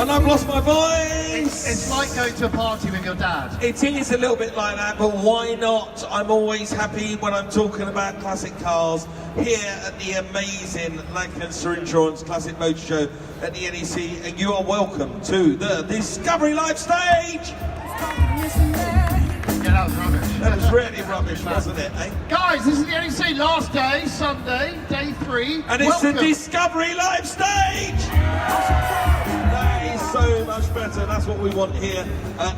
And I've lost my voice! It's like going to a party with your dad. It is a little bit like that, but why not? I'm always happy when I'm talking about classic cars here at the amazing Lancaster Insurance Classic Motor Show at the NEC, and you are welcome to the Discovery Live stage! Yeah, that was rubbish. That was really rubbish, wasn't it, eh? Guys, this is the NEC last day, Sunday, day 3. And it's welcome. the Discovery Live stage! That is so much better. That's what we want here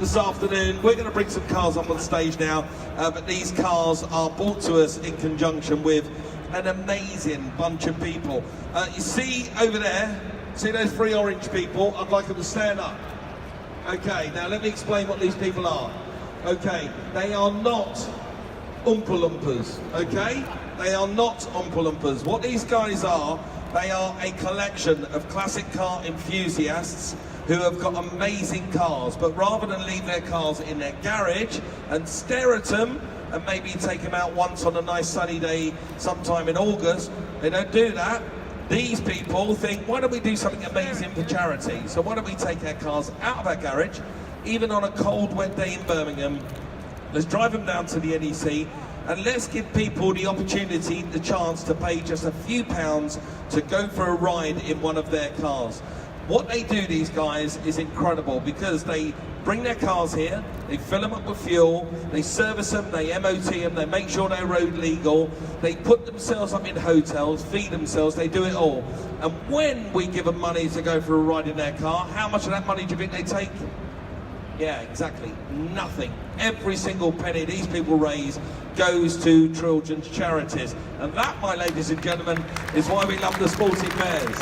this afternoon. We're going to bring some cars up on stage now, but these cars are brought to us in conjunction with an amazing bunch of people. You see over there, see those 3 orange people? I'd like them to stand up. Okay, now let me explain what these people are. Okay, they are not Oompa Loompas, okay? They are not Oompa Loompas. What these guys are, they are a collection of classic car enthusiasts who have got amazing cars, but rather than leave their cars in their garage and stare at them and maybe take them out once on a nice sunny day sometime in August, they don't do that. These people think, why don't we do something amazing for charity? So why don't we take our cars out of our garage, even on a cold, wet day in Birmingham, let's drive them down to the NEC, and let's give people the opportunity, the chance to pay just a few pounds to go for a ride in one of their cars. What they do, these guys, is incredible, because they bring their cars here, they fill them up with fuel, they service them, they MOT them, they make sure they're road legal, they put themselves up in hotels, feed themselves, they do it all. And when we give them money to go for a ride in their car, how much of that money do you think they take? Yeah, exactly. Nothing. Every single penny these people raise goes to children's charities. And that, my ladies and gentlemen, is why we love the sporting bears.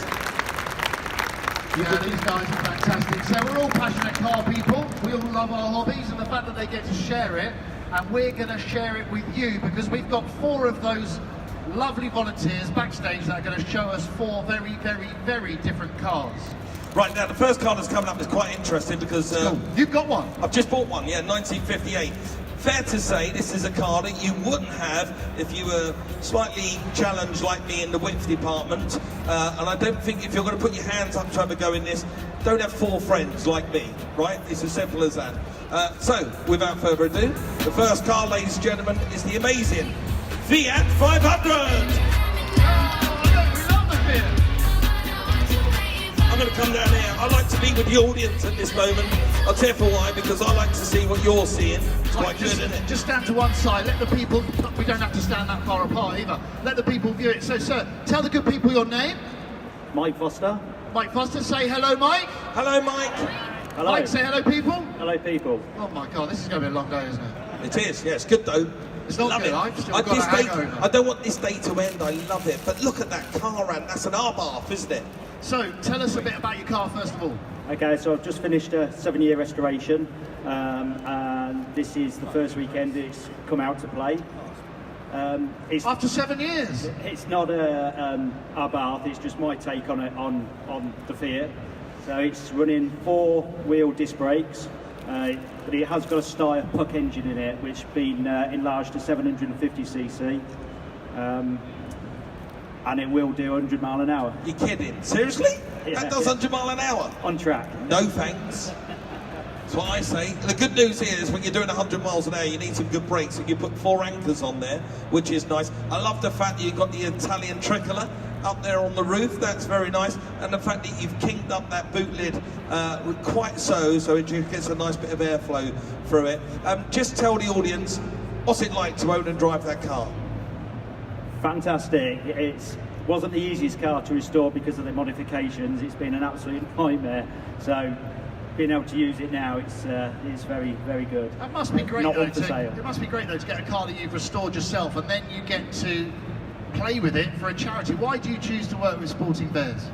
Yeah, these guys are fantastic. So we're all passionate car people. We all love our hobbies, and the fact that they get to share it, and we're going to share it with you, because we've got 4 of those lovely volunteers backstage that are going to show us 4 very, very, very different cars. Right, now the first car that's coming up is quite interesting because... You've got one? I've just bought one, yeah, 1958. Fair to say this is a car that you wouldn't have if you were slightly challenged like me in the width department. And I don't think if you're going to put your hands up to have a go in this, don't have 4 friends like me, right? It's as simple as that. So, without further ado, the first car, ladies and gentlemen, is the amazing Fiat 500! I'm going to come down here. I like to be with the audience at this moment. I'll tell you for why, because I like to see what you're seeing. It's quite good, isn't it? Just stand to one side, let the people, we don't have to stand that far apart either. Let the people view it. So, sir, tell the good people your name. Mike Foster. Mike Foster, say hello, Mike. Hello, Mike. Hello. Mike, say hello, people. Hello, people. Oh my God, this is going to be a long day, isn't it? It is, yeah, it's good though. It's not love good, it. I've still got a hangover. I don't want this day to end, I love it. But look at that car, and that's an R-bath, isn't it? So, tell us a bit about your car first of all. Okay, so I've just finished a 7-year restoration, and this is the first weekend it's come out to play. It's After 7 years? It's not a bath, it's just my take on it on the Fiat. So it's running 4-wheel disc brakes, but it has got a Steyr puck engine in it, which has been enlarged to 750cc. And it will do 100 mile an hour. You're kidding? Seriously? Yeah, That does 100 mile an hour? On track. No thanks. That's what I say. The good news here is when you're doing 100 miles an hour, you need some good brakes, and you put 4 anchors on there, which is nice. I love the fact that you've got the Italian tricolour up there on the roof. That's very nice. And the fact that you've kinked up that boot lid quite so it gets a nice bit of airflow through it. Just tell the audience, what's it like to own and drive that car? Fantastic. It wasn't the easiest car to restore because of the modifications. It's been an absolute nightmare. So being able to use it now, it's very, very good. That must be great. Not though, one for sale. It must be great though to get a car that you've restored yourself, and then you get to play with it for a charity. Why do you choose to work with Sporting Bears?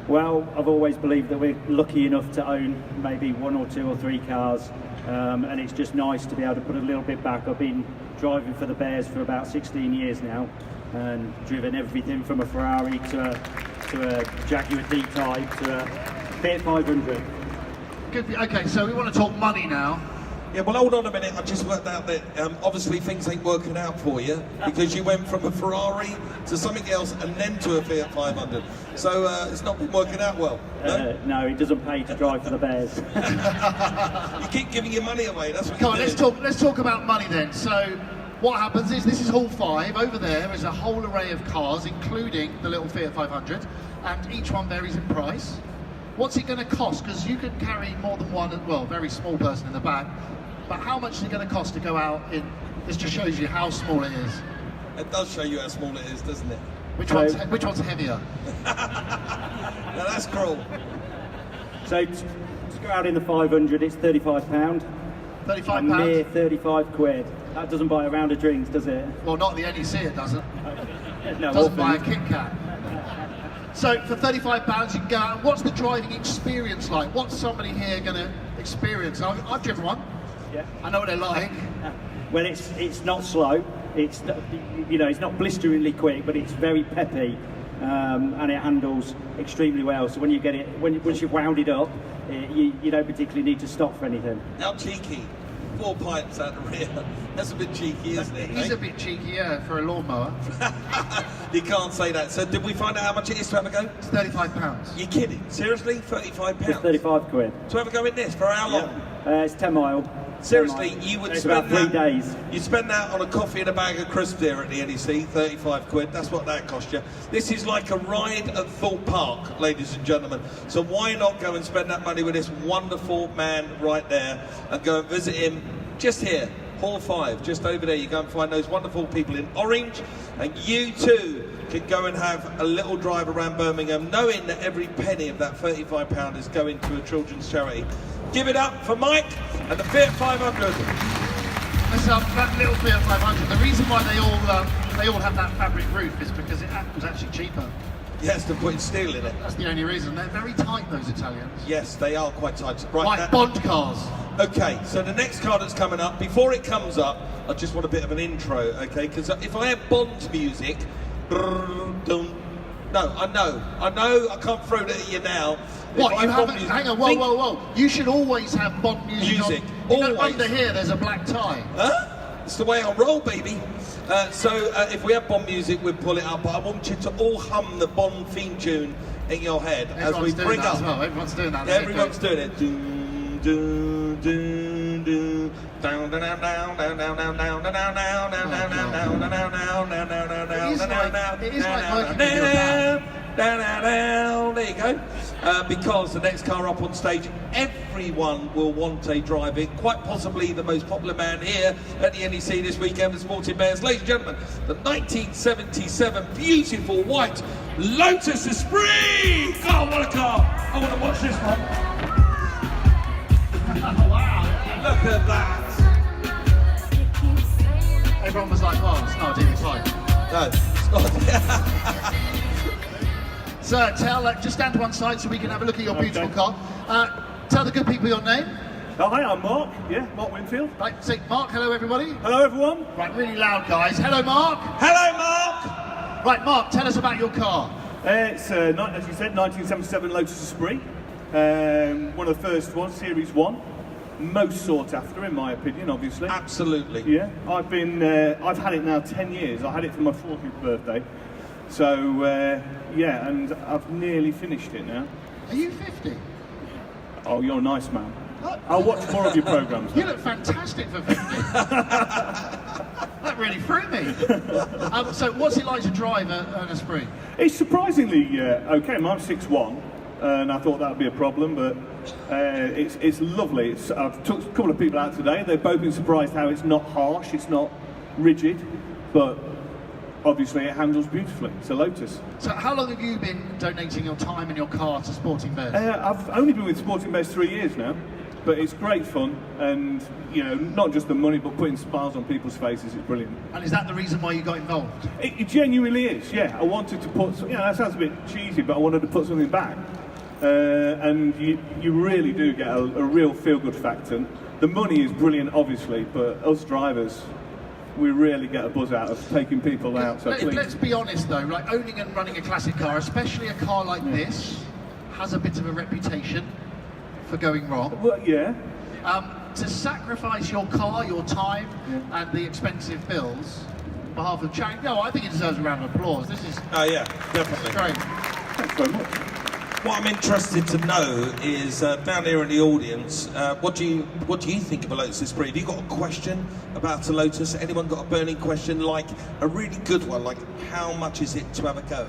Well, I've always believed that we're lucky enough to own maybe 1 or 2 or 3 cars, and it's just nice to be able to put a little bit back. I've been driving for the Bears for about 16 years now, and driven everything from a Ferrari to a Jaguar D-Type to a Fiat 500. Good. Okay, so we want to talk money now. Yeah, well, hold on a minute. I just worked out that obviously things ain't working out for you because you went from a Ferrari to something else and then to a Fiat 500. So it's not been working out well. No, no, it doesn't pay to drive for the Bears. You keep giving your money away. That's what Come on, you're doing. let's talk about money then. So what happens is this is hall 5. Over there is a whole array of cars, including the little Fiat 500, and each one varies in price. What's it going to cost? Because you can carry more than one, well, very small person in the back. But how much is it going to cost to go out in? This just shows you how small it is. It does show you how small it is, doesn't it? Which one's heavier? Now that's cruel. So to go out in the 500, it's £35. £35. A mere 35 quid. That doesn't buy a round of drinks, does it? Well, not the NEC, it doesn't. No, Doesn't buy a Kit Kat. So for £35 you can go out. What's the driving experience like? What's somebody here going to experience? I've driven one. Yeah. I know what they're like. Well, it's not slow. It's it's not blisteringly quick, but it's very peppy, and it handles extremely well. So when you get it, once you've wound it up, you don't particularly need to stop for anything. How cheeky. 4 pints out the rear. That's a bit cheeky, isn't it? It is a bit cheeky, yeah, for a lawnmower. You can't say that. So did we find out how much it is to have a go? It's £35. You're kidding? Seriously? £35? It's 35 quid. To have a go in this? For how long? It's 10 mile. Seriously, 10 mile. you would It's spend about 3 that, days. You spend that on a coffee and a bag of crisps here at the NEC, 35 quid, that's what that cost you. This is like a ride at Thorpe Park, ladies and gentlemen. So why not go and spend that money with this wonderful man right there and go and visit him just here, Hall 5, just over there. You go and find those wonderful people in orange, and you too can go and have a little drive around Birmingham, knowing that every penny of that £35 is going to a children's charity. Give it up for Mike and the Fiat 500. That little Fiat 500, the reason why they all have that fabric roof is because it was actually cheaper. Yes, to put steel in it. That's the only reason. They're very tight, those Italians. Yes, they are quite tight. Like now- Bond cars. Okay, so the next car that's coming up, before it comes up, I just want a bit of an intro, okay? Because if I have Bond music, no, I know, I can't throw that at you now. What, you haven't, hang on, whoa. You should always have Bond music on. You know, always. under here there's a black tie. Huh? It's the way I roll, baby. So if we have Bond music, we'll pull it up, but I want you to all hum the Bond theme tune in your head as we bring up. As well. Everyone's doing that. Yeah, everyone's doing it. Doom, doom, doom, doom. Down, down, down, down, down, down, down, down, down, down, down, down, down, down, down, down, down, down, down. It is like working with your dad. There you go. Because the next car up on stage, everyone will want a drive in. Quite possibly the most popular man here at the NEC this weekend, the Sporting Bears. Ladies and gentlemen, the 1977 beautiful white Lotus Esprit. Oh, what a car! I want to watch this one. Wow. Look at that. Everyone was like, oh, it's not a DB5. No, it's not. Sir, just stand to one side so we can have a look at your beautiful car. Tell the good people your name. Oh, hi, I'm Mark. Yeah, Mark Winfield. Right, say Mark, hello everybody. Hello, everyone. Right, really loud guys. Hello Mark. Hello, Mark. Right, Mark, tell us about your car. It's, as you said, 1977 Lotus Esprit. One of the first ones, Series 1. Most sought after, in my opinion, obviously. Absolutely. Yeah, I've had it now 10 years. I had it for my 40th birthday. So, yeah, and I've nearly finished it now. Are you 50? Oh, you're a nice man. I'll watch more of your programmes. You look fantastic for 50. That really threw me. So what's it like to drive an Esprit? It's surprisingly okay. I'm 6'1", and I thought that would be a problem, but it's lovely. I've took a couple of people out today. They've both been surprised how it's not harsh, it's not rigid, but obviously it handles beautifully. It's a Lotus. So how long have you been donating your time and your car to Sporting Bears? I've only been with Sporting Bears 3 years now, but it's great fun, and not just the money, but putting smiles on people's faces is brilliant. And is that the reason why you got involved? It genuinely is, yeah. I wanted to put, that sounds a bit cheesy, but I wanted to put something back. And you really do get a real feel-good factor. The money is brilliant, obviously, but us drivers, we really get a buzz out of taking people out. So let's be honest though, like owning and running a classic car, especially a car like this, has a bit of a reputation for going wrong. Well, yeah. to sacrifice your car, your time, and the expensive bills on behalf of charity. No, I think it deserves a round of applause. This is Oh yeah, definitely. great. Thanks very much. What I'm interested to know is down here in the audience, what do you think of a Lotus Esprit? Have you got a question about a Lotus? Anyone got a burning question, like a really good one, like how much is it to have a go?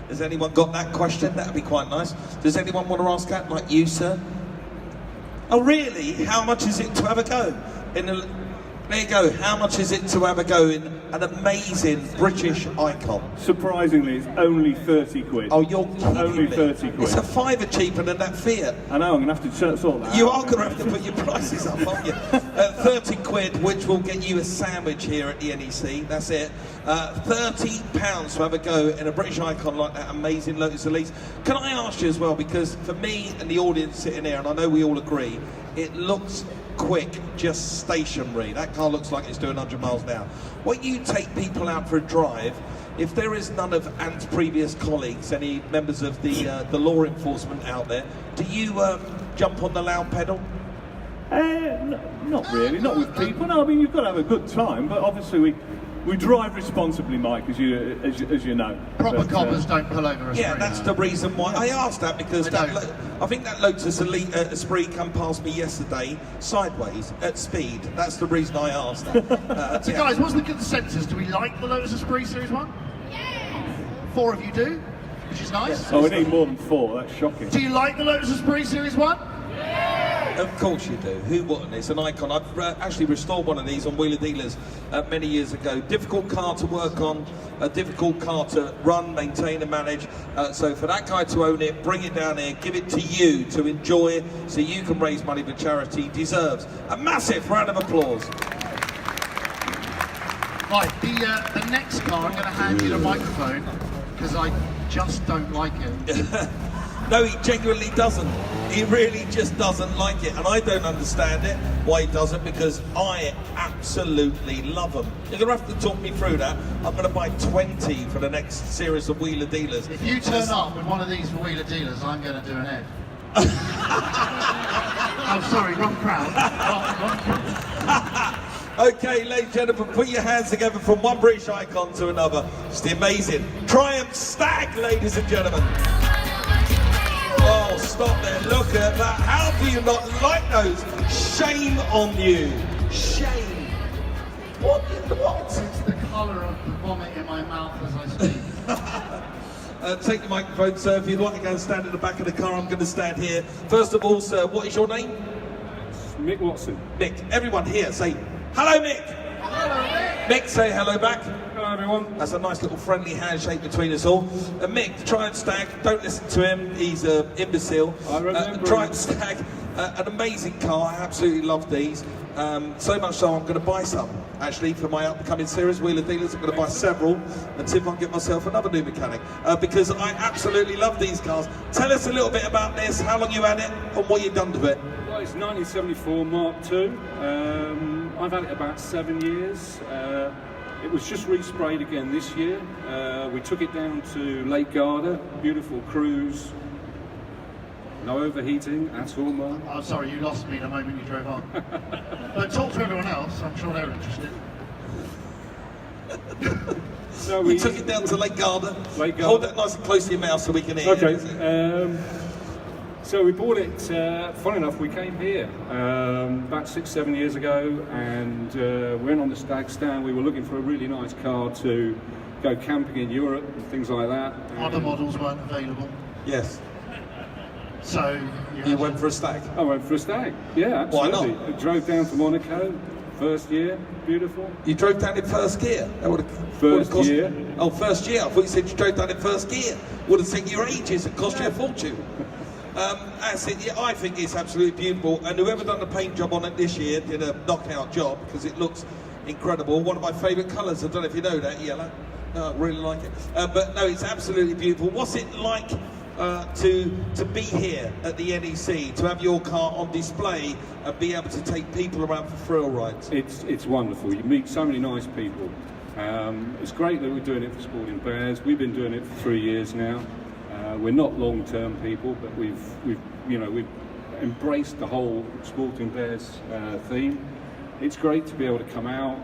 Has anyone got that question? That'd be quite nice. Does anyone want to ask that, like you, sir? Oh really? How much is it to have a go? There you go. How much is it to have a go in an amazing British icon? Surprisingly, it's only 30 quid. Oh, you're kidding Only me. 30 quid. It's a fiver cheaper than that Fiat. I know, I'm going to have to sort that You out. are going to have to put your prices up, aren't you? 30 quid, which will get you a sandwich here at the NEC. That's it. £30 to have a go in a British icon like that amazing Lotus Elise. Can I ask you as well, because for me and the audience sitting here, and I know we all agree, it looks quick, just stationary. That car looks like it's doing 100 miles an hour. When you take people out for a drive, if there is none of Ant's previous colleagues, any members of the law enforcement out there, do you jump on the loud pedal? Not really, not with people. No, I mean, you've got to have a good time, but obviously we drive responsibly, Mike, as you know. Proper But, coppers don't pull over a Yeah, screen. that's the reason why I asked that, because They don't. I think that Lotus Esprit come past me yesterday sideways at speed. That's the reason I asked that. So guys, what's the consensus? Do we like the Lotus Esprit Series 1? Yeah! 4 of you do, which is nice. Oh, we need more than 4, that's shocking. Do you like the Lotus Esprit Series 1? Of course you do. Who wouldn't? It's an icon. I've actually restored one of these on Wheeler Dealers many years ago. Difficult car to work on, a difficult car to run, maintain and manage. So for that guy to own it, bring it down here, give it to you to enjoy so you can raise money for charity, deserves a massive round of applause. Right, the next car, I'm going to hand you the microphone because I just don't like it. No, he genuinely doesn't. He really just doesn't like it, and I don't understand it, why he doesn't, because I absolutely love them. You're going to have to talk me through that. I'm going to buy 20 for the next series of Wheeler Dealers. If you turn up with one of these for Wheeler Dealers, I'm going to do an ad. Oh, sorry, wrong crowd. Wrong crowd. Okay, ladies and gentlemen, put your hands together from one British icon to another. It's the amazing Triumph Stag, ladies and gentlemen. Oh, stop there, look at that. How do you not like those? Shame on you. Shame. What? It's the colour of the vomit in my mouth as I speak. Take the microphone, sir. If you'd like to go and stand at the back of the car, I'm going to stand here. First of all, sir, what is your name? Mick Watson. Mick. Everyone here, say, hello, Mick. Hello, Nick. Mick, say hello back. Hello everyone. That's a nice little friendly handshake between us all. Mick, the Triumph Stag, don't listen to him, he's an imbecile. I remember Triumph him. Stag, an amazing car, I absolutely love these. So much so I'm going to buy some, actually, for my upcoming series, Wheeler Dealers. I'm going to buy several and see if I can get myself another new mechanic, because I absolutely love these cars. Tell us a little bit about this, how long you had it, and what you've done to it. Well, it's 1974 Mark II. I've had it about 7 years. It was just resprayed again this year. We took it down to Lake Garda, beautiful cruise. No overheating at all, Mark. Oh, sorry, you lost me the moment you drove on. But talk to everyone else, I'm sure they're interested. So We took it down to Lake Garda. Lake Garda. Hold that nice and close to your mouth so we can hear. Okay. So we bought it, funny enough, we came here about 6-7 years ago, and went on the Stag stand. We were looking for a really nice car to go camping in Europe and things like that. Other models weren't available. Yes. So You went for a Stag. I went for a Stag, yeah, Why not? absolutely. I drove down to Monaco, first year, beautiful. You drove down in first gear. That would have First cost year. Oh, first year. I thought you said you drove down in first gear. Would have taken you ages and cost you a fortune. That's it. Yeah, I think it's absolutely beautiful. And whoever done the paint job on it this year did a knockout job, because it looks incredible. One of my favourite colours. I don't know if you know that, yellow. No, I really like it. But no, it's absolutely beautiful. What's it like to be here at the NEC, to have your car on display and be able to take people around for thrill rides? It's wonderful. You meet so many nice people. It's great that we're doing it for Sporting Bears. We've been doing it for 3 years now. We're not long-term people, but we've embraced the whole Sporting Bears theme. It's great to be able to come out,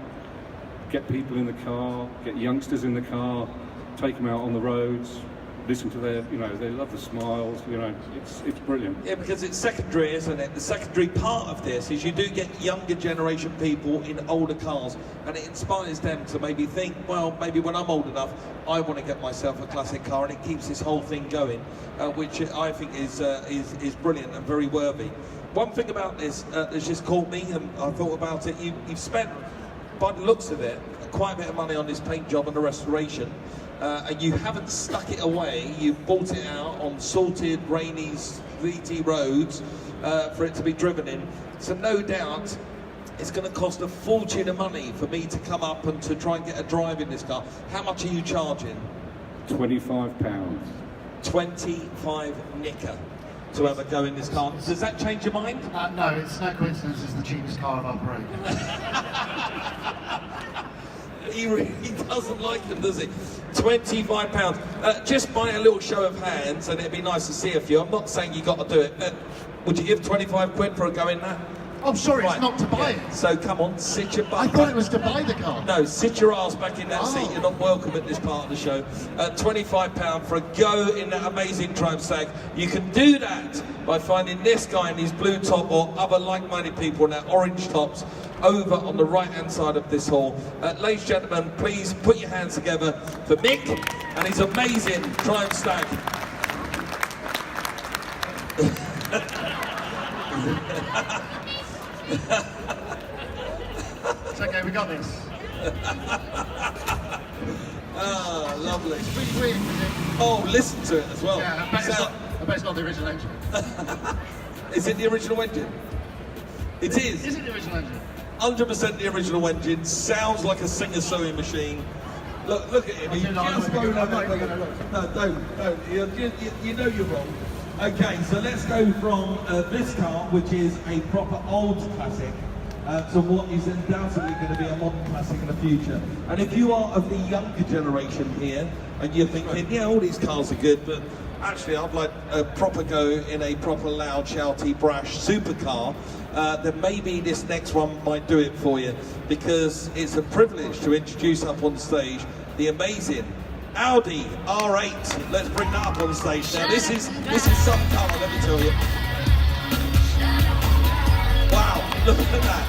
get people in the car, get youngsters in the car, take them out on the roads, listen to their, they love the smiles, it's brilliant. Yeah, because it's secondary, isn't it? The secondary part of this is you do get younger generation people in older cars, and it inspires them to maybe think, well, maybe when I'm old enough, I want to get myself a classic car, and it keeps this whole thing going, which I think is brilliant and very worthy. One thing about this that's just caught me, and I thought about it, you've spent, by the looks of it, quite a bit of money on this paint job and the restoration. And you haven't stuck it away, you've bought it out on salted, rainy, sleety roads for it to be driven in. So no doubt it's going to cost a fortune of money for me to come up and to try and get a drive in this car. How much are you charging? £25. 25 nicker to have a go in this car. Does that change your mind? No, it's no coincidence it's the cheapest car of our parade. He really doesn't like them, does he? £25. Just by a little show of hands, and it'd be nice to see a few. I'm not saying you got to do it, but would you give 25 quid for a go in that? Oh, sorry, Right. it's not to buy it. So come on, sit your butt I back. thought it was to buy the car. No, sit your ass back in that Oh. seat. You're not welcome at this part of the show. £25 for a go in that amazing Triumph Stag. You can do that by finding this guy in his blue top or other like-minded people in their orange tops over on the right-hand side of this hall. Ladies and gentlemen, please put your hands together for Mick and his amazing Triumph Stag. It's okay, we got this. Ah, lovely. It's pretty weird, isn't it? Oh, listen to it as well. Yeah, I bet it's not the original engine. Is it the original engine? It is. Is it the original engine? 100% the original engine. Sounds like a Singer sewing machine. Look at him. He No, just no, won't no, have no, that no, thing. no, no. No, don't. You know you're wrong. Okay, so let's go from this car, which is a proper old classic, to what is undoubtedly going to be a modern classic in the future. And if you are of the younger generation here, and you're thinking, yeah, all these cars are good, but actually I'd like a proper go in a proper loud, shouty, brash supercar, then maybe this next one might do it for you, because it's a privilege to introduce up on stage the amazing Audi R8. Let's bring that up on stage now. This is some car, let me tell you. Wow, look at that.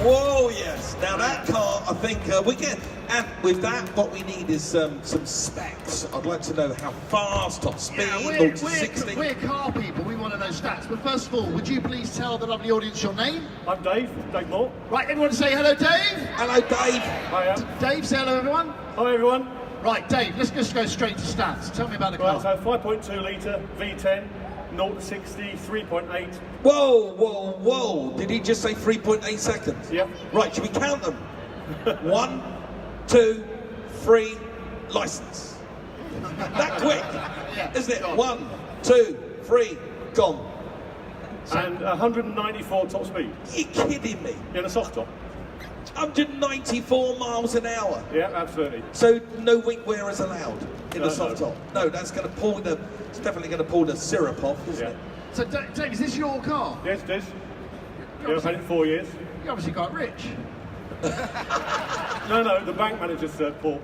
Whoa, yes. Now that car, I think we get, and with that, what we need is some specs. I'd like to know how fast, top speed, Yeah, 0 to 60. we're car people, we want to know stats. But first of all, would you please tell the lovely audience your name? I'm Dave Moore. Right, everyone say hello, Dave. Hello, Dave. Hiya. Dave, say hello, everyone. Hi everyone. Right, Dave, let's just go straight to stats. Tell me about the car. Right, so 5.2 litre V10, 0 to 60, 3.8. Whoa, whoa, whoa. Did he just say 3.8 seconds? Yep. Right, should we count them? 1, 2, 3, license. That quick, Yeah, isn't it? go on. 1, 2, 3, gone. And 194 top speed. Are you kidding me? In a soft top. 194 miles an hour. Yeah, absolutely. So no wing wearers allowed in No, the soft no. top. No, that's going to pull the. It's definitely going to pull the syrup off, isn't Yeah. it? So, Dave, is this your car? Yes, it is. Yeah, I've had it 4 years. You're obviously quite rich. No, the bank manager's Paul.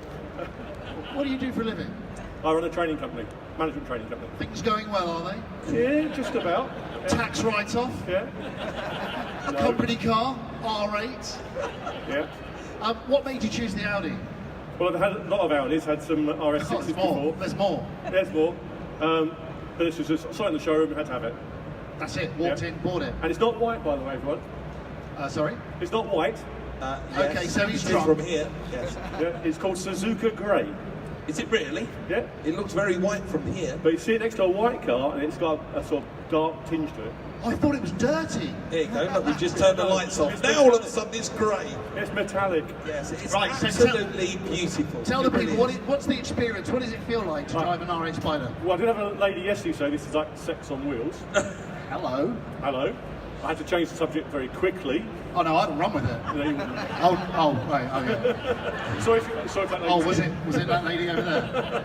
What do you do for a living? I run a training company, management training company. Things going well, are they? Yeah, just about. Yeah. Tax write-off, Yeah. a company car, R8. Yeah. What made you choose the Audi? Well, I've had a lot of Audis, had some Oh, RS6s there's more. before. There's more. There's more. But this was just, saw it in the showroom, we had to have it. That's it. Walked Yeah. in, bought it. And it's not white, by the way, everyone. Sorry? It's not white. Yes. Okay, so he's It is drunk. from here. Yes. Yeah, it's called Suzuka Grey. Is it really? Yeah, It looks very white from here. but you see it next to a white car, and it's got a sort of dark tinge to it. I thought it was dirty. There you go. Look, we've just turned the lights off. Now all of a sudden it's grey. It's metallic. Yes, it's Right, so absolutely beautiful. Tell the It really people, is. what's the experience? What does it feel like to Right. drive an R8 Spider? Well, I did have a lady yesterday say this is like sex on wheels. Hello? Hello. I had to change the subject very quickly. Oh no, I haven't run with it. You know, you- Oh, right, okay. sorry for that lady. Oh, was it that lady over there?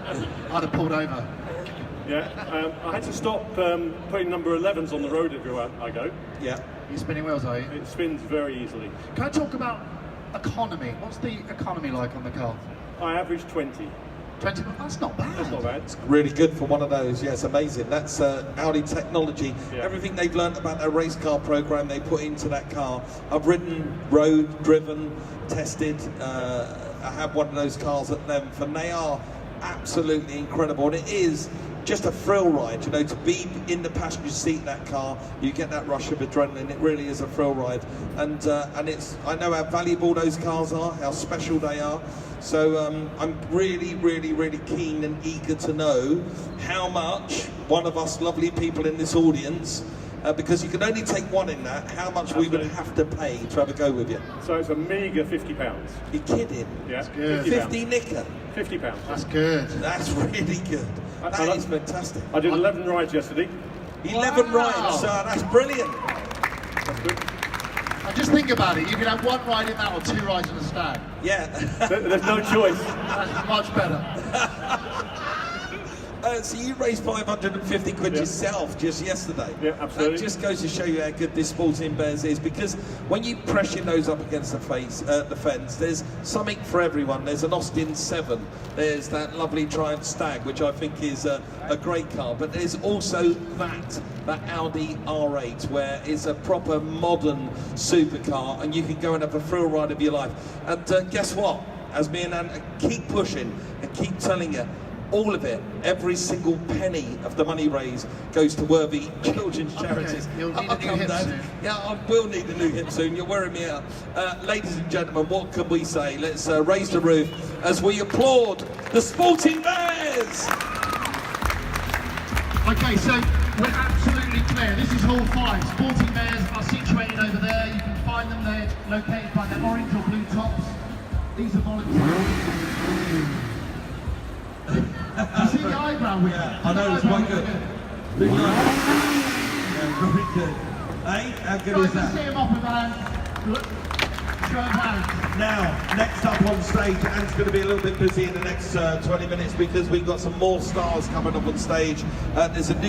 I'd have pulled over. Yeah, I had to stop putting number 11s on the road everywhere I go. Yeah. You're spinning wheels, are you? It spins very easily. Can I talk about economy? What's the economy like on the car? I average 20. 20, that's not bad. That's not bad. Really good for one of those. Yes, amazing. That's Audi technology. Yeah. Everything they've learnt about their race car program, they put into that car. I've ridden, rode, driven, tested. I have one of those cars at Nov, and they are absolutely incredible. And it is just a thrill ride, you know, to be in the passenger seat of that car. You get that rush of adrenaline. It really is a thrill ride, and I know how valuable those cars are, how special they are. So I'm really, really, really keen and eager to know how much one of us lovely people in this audience, because you can only take one in that, how much we would have to pay to have a go with you. So it's a meagre £50. You're kidding? Yeah, good. 50 nicker. £50. That's good. That's really good. That is fantastic. I did 11 rides yesterday. 11 Wow. rides, that's brilliant. That's good. And just think about it, you can have one ride in that or 2 rides in a Stag. Yeah. There's no choice. That's much better. So you raised 550 quid yourself just yesterday. Yeah, absolutely. That just goes to show you how good this Sporting Bears is, because when you press your nose up against the fence, there's something for everyone. There's an Austin 7, there's that lovely Triumph Stag, which I think is a great car, but there's also that Audi R8, where it's a proper modern supercar, and you can go and have a thrill ride of your life. And guess what? As me and Anne keep pushing and keep telling you, all of it, every single penny of the money raised goes to worthy children's charities. Okay, you'll need a new hip soon. Yeah, I will need a new hip soon. You're wearing me out. Ladies and gentlemen, what can we say? Let's raise the roof as we applaud the Sporting Bears. Okay, so we're absolutely clear. This is Hall 5. Sporting Bears are situated over there. You can find them there, located by their orange or blue tops. These are volunteers. You see the eyebrow wheel? Yeah, I know, it's quite good. Big line. Yeah, very good. Hey, how good Guys, is let's that? see him off with hand. Look, show of hands. Now, next up on stage, Anne's going to be a little bit busy in the next 20 minutes because we've got some more stars coming up on stage. There's a new